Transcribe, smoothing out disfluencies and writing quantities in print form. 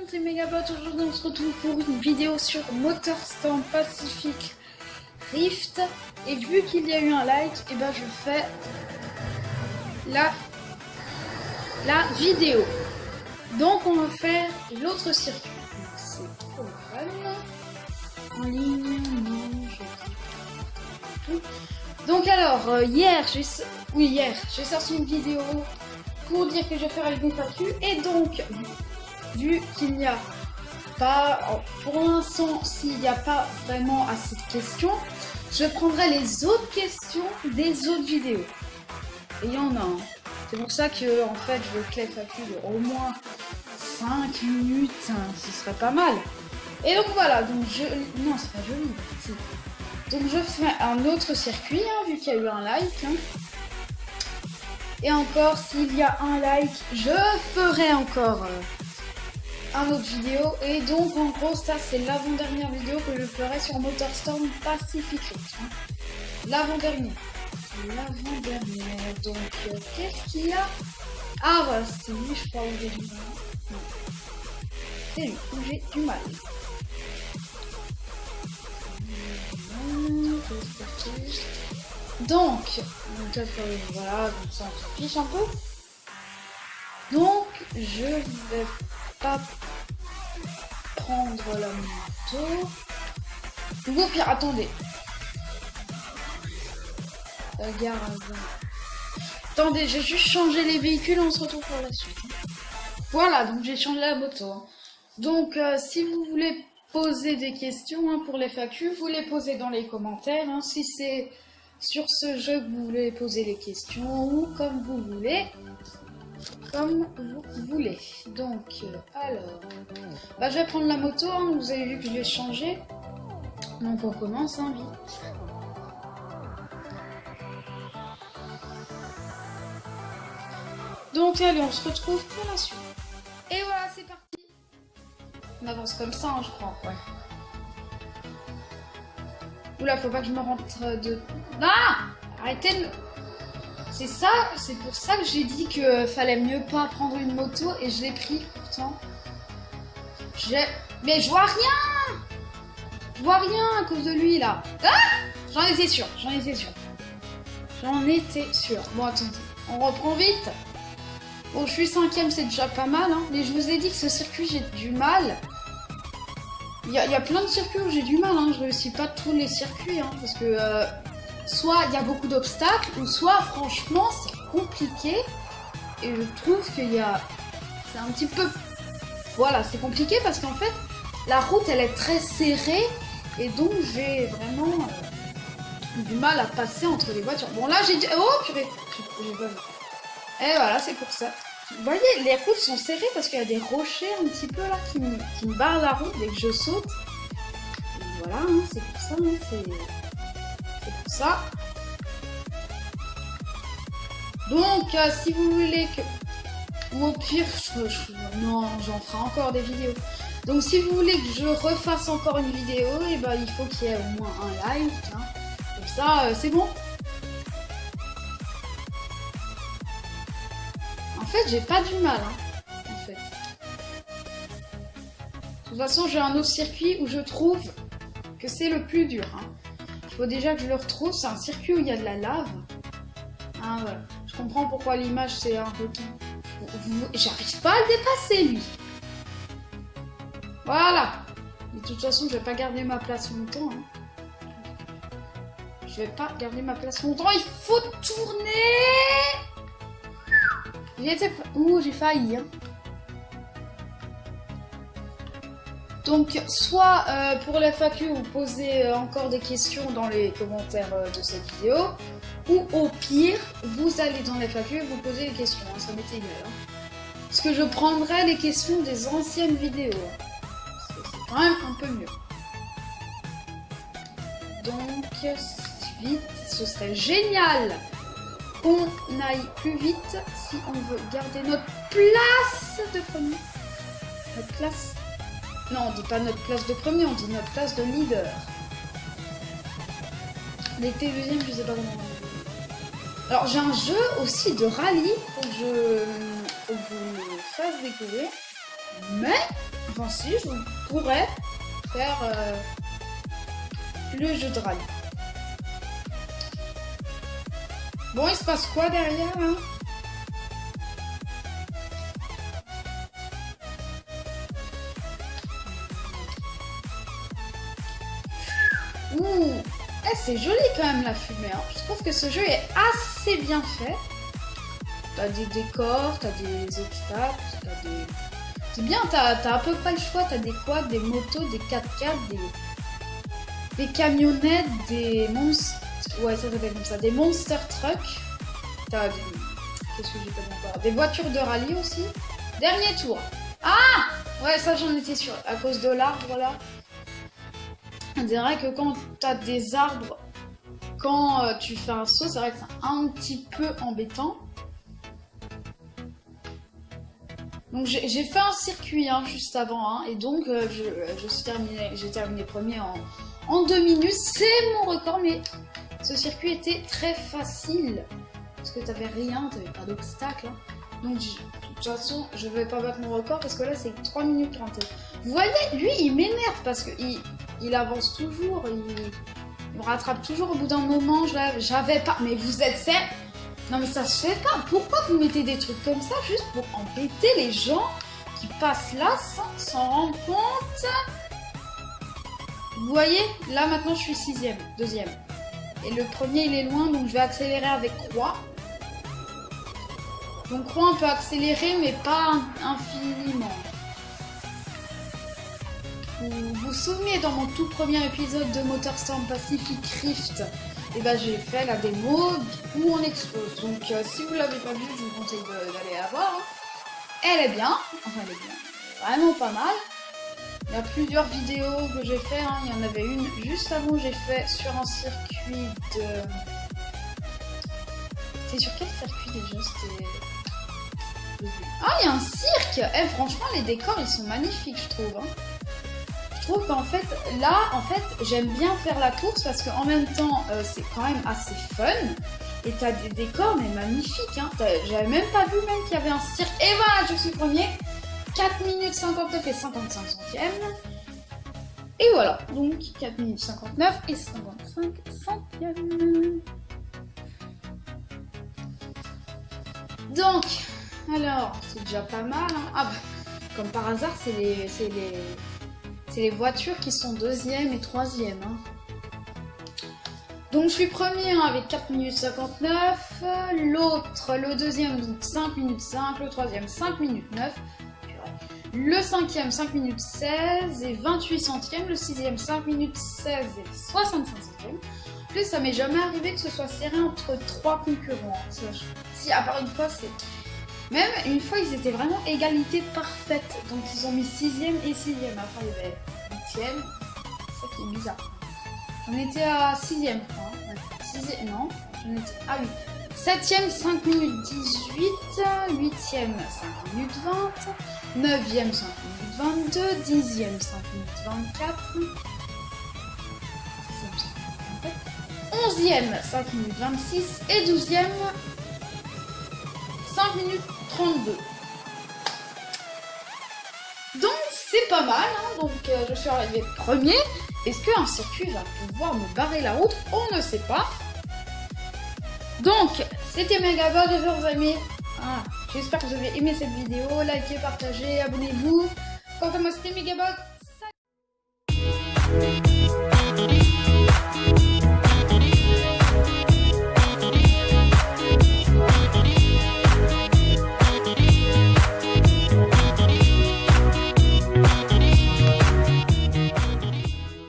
monde, c'est Megabot. Aujourd'hui on se retrouve pour une vidéo sur MotorStorm Pacific Rift. Et vu qu'il y a eu un like, et ben je fais la vidéo. Donc on va faire l'autre circuit. C'est trop fun. En ligne, non, je sais pas. Donc alors, hier j'ai sorti une vidéo pour dire que je ferai le FAQ. Et donc, vu qu'il n'y a pas, pour l'instant, s'il n'y a pas vraiment assez de questions, je prendrai les autres questions des autres vidéos. Et il y en a un. C'est pour ça que, en fait, je veux que les FAQ de au moins 5 minutes, ce serait pas mal. Et donc voilà, donc non, c'est pas joli. Donc je fais un autre circuit, vu qu'il y a eu un like. Et encore, s'il y a un like, je ferai encore un autre vidéo. Et donc en gros, ça c'est l'avant-dernière vidéo que je ferai sur MotorStorm Pacific Rift. L'avant-dernière. Donc qu'est-ce qu'il y a? Ah voilà, c'est lui, je crois, où j'ai du mal. Non. C'est lui, où j'ai du mal. Donc voilà, comme ça on se fiche un peu. Donc je vais pas prendre la moto. Donc au pire, attendez. Regarde. Attendez, j'ai juste changé les véhicules, on se retrouve pour la suite. Voilà, donc j'ai changé la moto. Donc si vous voulez poser des questions pour les FAQ, vous les posez dans les commentaires. Si c'est sur ce jeu que vous voulez poser les questions ou comme vous voulez. Donc, alors, je vais prendre la moto. Vous avez vu que je l'ai changé. Donc on commence vite. Donc allez, on se retrouve pour la suite. Et voilà, c'est parti. On avance comme ça, je crois. Ouais. Oula, faut pas que je me rentre de... Ah! Arrêtez de... C'est ça, c'est pour ça que j'ai dit que fallait mieux pas prendre une moto et je l'ai pris pourtant. Mais je vois rien! Je vois rien à cause de lui là. Ah! J'en étais sûr. Bon, attendez, on reprend vite. Bon, je suis 5ème, c'est déjà pas mal, mais je vous ai dit que ce circuit, j'ai du mal. Il y a plein de circuits où j'ai du mal, je réussis pas tous les circuits, parce que soit il y a beaucoup d'obstacles, ou soit franchement c'est compliqué, et je trouve qu'il y a... C'est un petit peu... Voilà, c'est compliqué parce qu'en fait, la route elle est très serrée, et donc j'ai vraiment du mal à passer entre les voitures. Bon là j'ai dit... Oh purée, j'ai pas vu. Et voilà, c'est pour ça. Vous voyez, les routes sont serrées parce qu'il y a des rochers un petit peu là qui me barrent la route dès que je saute. Et voilà, c'est pour ça, c'est pour ça. Donc, si vous voulez que... Ou au pire, non, j'en ferai encore des vidéos. Donc, si vous voulez que je refasse encore une vidéo, il faut qu'il y ait au moins un like. Comme ça, c'est bon. En fait, j'ai pas du mal, en fait. De toute façon, j'ai un autre circuit où je trouve que c'est le plus dur. Il faut déjà que je le retrouve. C'est un circuit où il y a de la lave. Voilà. Je comprends pourquoi l'image, c'est un requin. J'arrive pas à le dépasser, lui. Voilà. De toute façon, je vais pas garder ma place longtemps. Je vais pas garder ma place longtemps. Il faut tourner. J'ai failli. Donc, soit pour les FAQ, vous posez encore des questions dans les commentaires de cette vidéo, ou au pire, vous allez dans les FAQ et vous posez les questions. Ça m'est égal. Parce que je prendrai les questions des anciennes vidéos. C'est quand même un peu mieux. Donc, vite, ce serait génial qu'on aille plus vite si on veut garder notre place de premier. Notre place... Non, on dit pas notre place de premier, on dit notre place de leader. L'été deuxième, je sais pas comment... Alors, j'ai un jeu aussi de rallye, faut que je vous fasse découvrir. Mais, Enfin si, je pourrais faire le jeu de rallye. Bon, il se passe quoi derrière hein? Ouh, c'est joli quand même la fumée. Hein. Je trouve que ce jeu est assez bien fait. T'as des décors, t'as des obstacles, t'as des... C'est bien, t'as à peu près le choix. T'as des quads, des motos, des 4x4, des camionnettes, des monstres... Ouais, ça s'appelle comme ça. Des monster trucks. T'as des... Qu'est-ce que j'ai pas encore? Des voitures de rallye aussi. Dernier tour. Ah! Ouais, ça j'en étais sûre. À cause de l'arbre là. C'est vrai que quand tu as des arbres, quand tu fais un saut, c'est vrai que c'est un petit peu embêtant. Donc j'ai fait un circuit hein, juste avant, hein, et donc j'ai terminé premier en 2 minutes. C'est mon record, mais ce circuit était très facile. Parce que t'avais rien, t'avais pas d'obstacle. Hein. Donc de toute façon, je vais pas battre mon record parce que là c'est 3 minutes 30. Vous voyez, lui il m'énerve parce que il avance toujours, il me rattrape toujours au bout d'un moment. J'avais pas. Mais vous êtes sérieux? Non mais ça se fait pas. Pourquoi vous mettez des trucs comme ça juste pour embêter les gens qui passent là sans s'en rendre compte? Vous voyez, là maintenant je suis 6ème, 2ème. Et le premier il est loin, donc je vais accélérer avec croix. Donc croix on peut accélérer mais pas infiniment. Vous vous souvenez dans mon tout premier épisode de MotorStorm Pacific Rift, et ben j'ai fait la démo où on explose. Donc si vous l'avez pas vue, je vous conseille d'aller la voir. Hein. Elle est bien, enfin elle est bien, vraiment pas mal. Il y a plusieurs vidéos que j'ai fait, hein. Il y en avait une juste avant j'ai fait sur un circuit de... C'était sur quel circuit déjà? C'était... Ah, il y a un cirque. Franchement les décors ils sont magnifiques je trouve. Hein. Je trouve qu'en fait, là, j'aime bien faire la course parce qu'en même temps, c'est quand même assez fun. Et t'as des décors, mais magnifiques. Hein. J'avais même pas vu même qu'il y avait un cirque. Et voilà, je suis premier. 4 minutes 59 et 55 centièmes. Et voilà, donc 4 minutes 59 et 55 centièmes. Donc, alors, c'est déjà pas mal. Hein. Ah bah, comme par hasard, c'est les voitures qui sont 2ème et 3ème. Hein. Donc je suis premier hein, avec 4 minutes 59. L'autre, le deuxième, donc 5 minutes 5. Le troisième, 5 minutes 9. Le 5ème, 5 minutes 16 et 28 centièmes. Le 6ème, 5 minutes 16 et 65 centièmes. En plus, ça m'est jamais arrivé que ce soit serré entre 3 concurrents. Hein. Si, à part une fois, c'est... Même une fois, ils étaient vraiment égalité parfaite. Donc, ils ont mis 6ème et 6ème. Après, il y avait 8ème. C'est ça qui est bizarre. J'en étais à 6ème, je crois. 6ème, non. J'en étais à 8. 7ème, 5 minutes 18. 8ème, 5 minutes 20. 9ème, 5 minutes 22. 10ème, 5 minutes 24. 11ème, 5 minutes 26. Et 12ème, 5 minutes 32. Donc c'est pas mal, hein. Donc je suis arrivée premier. Est-ce qu'un circuit va pouvoir me barrer la route? On ne sait pas. Donc c'était Megabot, chers amis. J'espère que vous avez aimé cette vidéo. Likez, partagez, abonnez-vous. Quant à moi c'était Megabot. Salut.